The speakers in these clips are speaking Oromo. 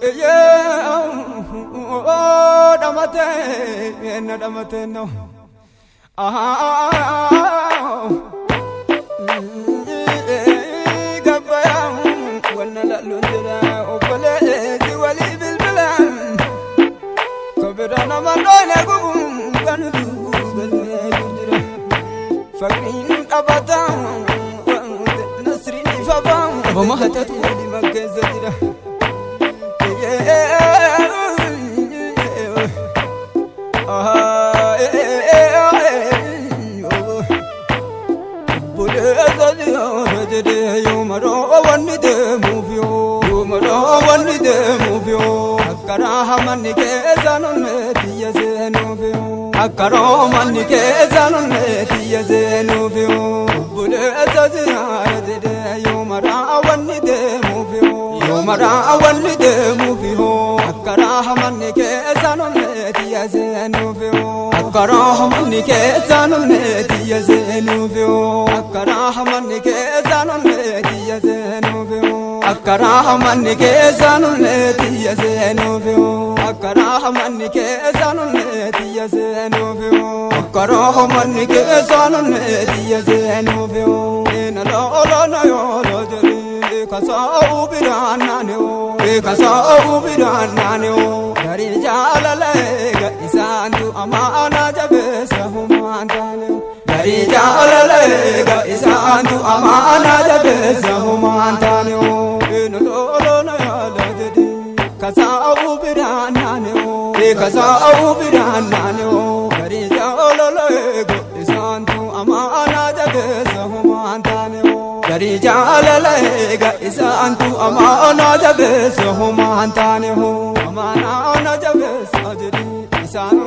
Yeah, oh, damate no. Gabaya, when la lundera, opale, diwali bilbilan. Kobirana mandona gum, ganu bilbila. Fakrin abata, nasri fabam, ومهتت di magazadira. Mara awali de movie ho akara hamne ke zanon ne diya zenu vio akara hamne ke zanon ne diya zenu vio akara hamne ke zanon ne diya zenu vio akara hamne ke zanon ne diya zenu vio akara hamne ke zanon ne diya zenu vio akara hamne ke zanon ne diya zenu vio na lo na yo lo jeri kasau birananyo kasau birananyo dari jalale ga isantu amana jabe sahumantanyo dari jalale ga isantu amana jabe sahumantanyo no lo na yala dedi kasau birananyo dari jalale ga isantu amana jabe sahumantanyo dari jalale ga isantu amana jabe sahumantane ho amana na jabe sajri isanu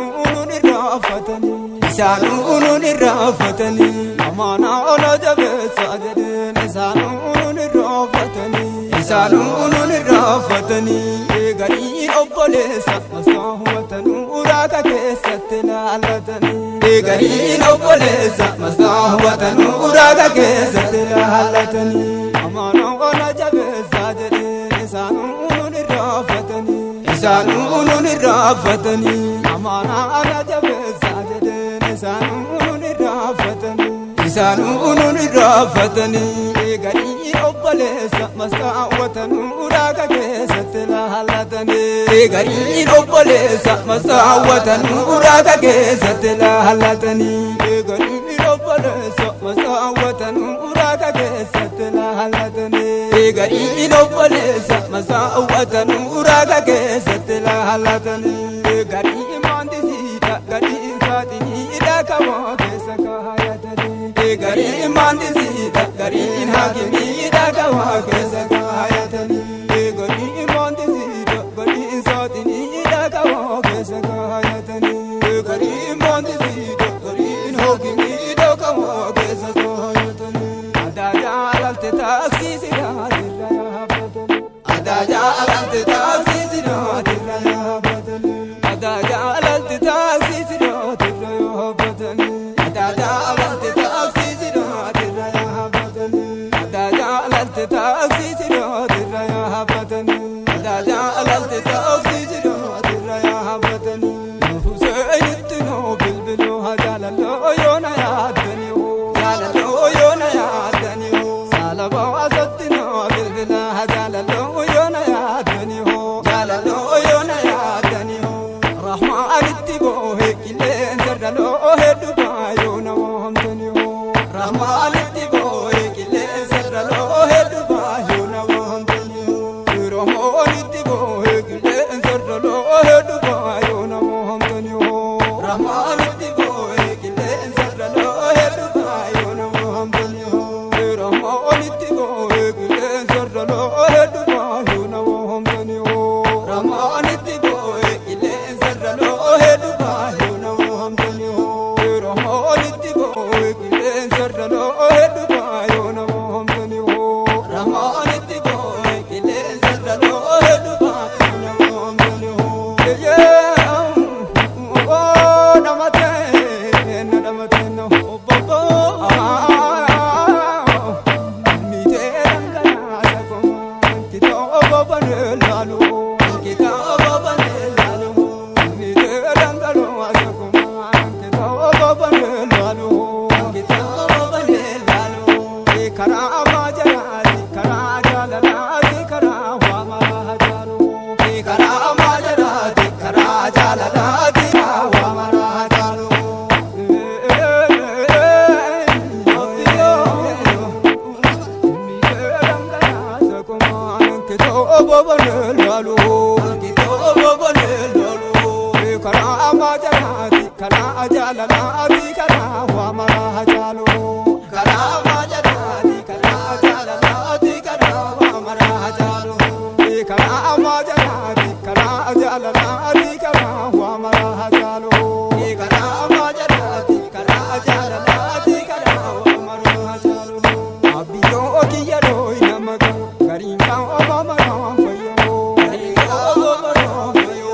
nirafatani amana na jabe sajri isanu nirafatani gari obbole masahumatan uraka kesatna alatani gari obbole masahumatan uraka kesatna alatani amana na jabe sajri isanu nirafatani amana na jabe sajri isanu nirafatani gari obbole masahumatan uraka kesatna alatani gari obbole masahumatan uraka kesatna alatani gari obbole masahumatan uraka kesatna alatani gari obbole masahumatan uraka kesatna alatani gari mandisita gari satini idakamo kesakayatani gari mandisita gari hakimi idakamo kesakayatani gari mandisita gari satini idakamo kesakayatani gari mandisita gari hakimi idakamo kesakayatani adaja alalte taksisida dirayabatan adaja alalte taksisida dirayabatan adaja alalte taksisida dirayabatan adaja alalte taksisida dirayabatan adaja alalte taksisida dirayabatan adaja alalte taksisida dirayabatan husainitno bilbilu hajalalo yona yadani salaba asatno bilbila hajalalo yona yadani jalalo yona yadani rahman ittibo hekile zardalo hedu bayona wamtani rahman ittibo hekile zardalo hedu bayona wamtani rahman ittibo hekile zardalo hedu bayona wamtani rahman ittibo hekile zardalo hedu bayona wamtani rahman ittibo hekile zardalo hedu bayona wamtani rahman ittibo hekile zardalo hedu bayona wamtani rahman ittibo hekile zardalo hedu bayona wamtani rahman ittibo hekile zardalo hedu bayona lalu Gito bonel lalu Kara majanati kara jalalati kara wamara hajalu Kara majanati kara jalalati kara wamara hajalu Kara majanati kara jalalati kara wamara hajalu Kara majanati kara jalalati kara wamara hajalu Abiyo kiyado inamaga karinga wamara fayo karinga wamara fayo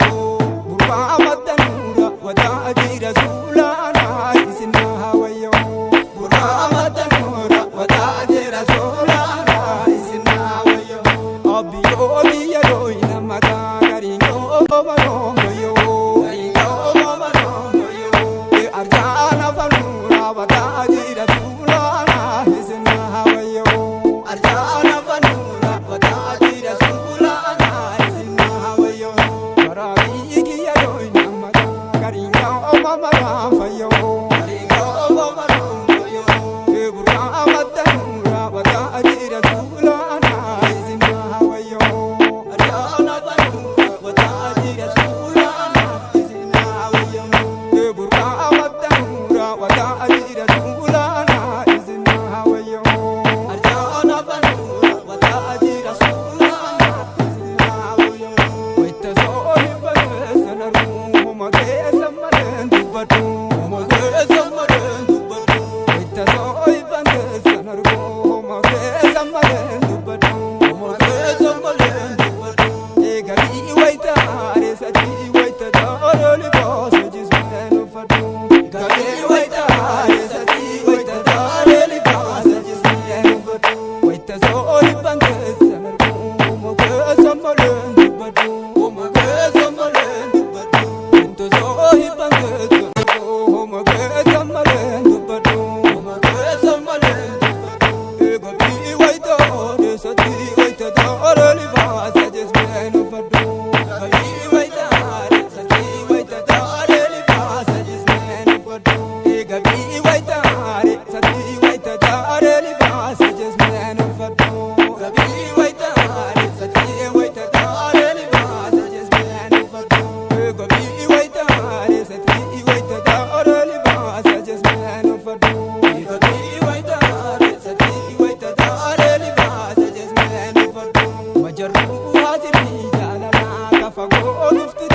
burwa madanura wada ajira sulana isna hawayo burwa madanura wada ajira sulana isna hawayo abiyo kiyado inamaga karinga wamara fayo karinga wamara fayo arjana fanura wada ajira sulana isna hawayo arjana fanura wada ajira sulana isna hawayo karabi kiyado inamaga karinga wamara fayo karinga wamara fayo burra madanura wada ajira sulana isna hawayo arjana fanura wada ajira sulana isna hawayo burra madanura wada ajira sulana isna hawayo arjana fanura wada ajira sulana isna hawayo wayta sooni bagasanaru homage samaren dubatu homage samaren dubatu wayta sooni bagasanaru homage samaren dubatu homage samaren dubatu egari wayta aresati wayta daroli bosa jismenu fatu gari wayta aresati wayta daroli bosa jismenu fatu wayta sooni bagasanaru homage samaren dubatu homage samaren dubatu into sohi bangatu homage samaren dubatu homage samaren dubatu ego bi wayta aresati wayta daroli bosa jismenu fatu gari wayta aresati wayta daroli bosa jismenu fatu ego bi wayta aresati wayta daroli bosa jismenu fatu gari wayta aresati wayta daroli bosa jismenu fatu ego bi wayta aresati wayta daroli bosa jismenu fatu ego bi wayta aresati wayta daroli bosa jismenu fatu wajarru hajri jalala kafago lufti